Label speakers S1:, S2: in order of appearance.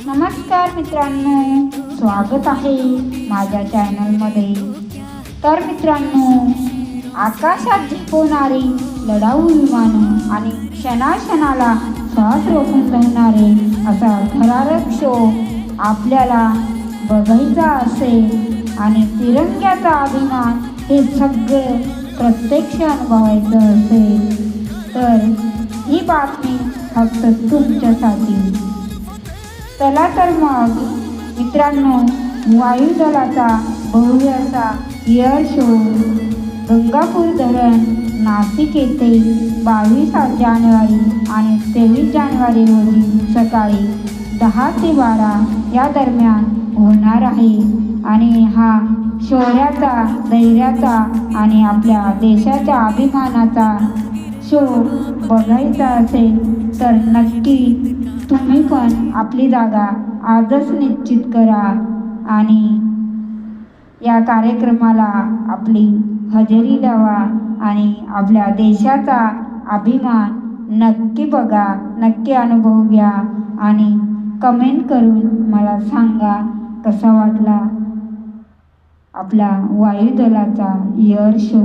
S1: नमस्कार मित्रांनो, स्वागत आहे माझ्या चॅनलमध्ये। तर मित्रांनो, आकाशात झेपवणारी लढाऊ विमानं आणि क्षणाक्षणाला श्वास रोखून धरणारे असा थरारक शो आपल्याला बघायचा असेल आणि तिरंग्याचा अभिमान हे सगळं प्रत्यक्ष अनुभवायचं असेल तर ही बातमी फक्त तुमच्यासाठी। चला तर मग मित्रांनो, वायुदलाचा भव्य असा एअर शो गंगापूर धरण नाशिक येथे 22 जानेवारी आणि 23 जानेवारी रोजी सकाळी 10 ते 12 या दरम्यान होणार आहे। आणि हा शौर्याचा, धैर्याचा आणि आपल्या देशाच्या अभिमानाचा शो बघायचा असेल तर नक्की तुम्ही पण आपली जागा आजच निश्चित करा आणि या कार्यक्रमाला आपली हजेरी लावा आणि आपल्या देशाचा अभिमान नक्की बघा, नक्की अनुभव घ्या आणि कमेंट करून मला सांगा कसा वाटला आपला वायुदलाचा एअर शो।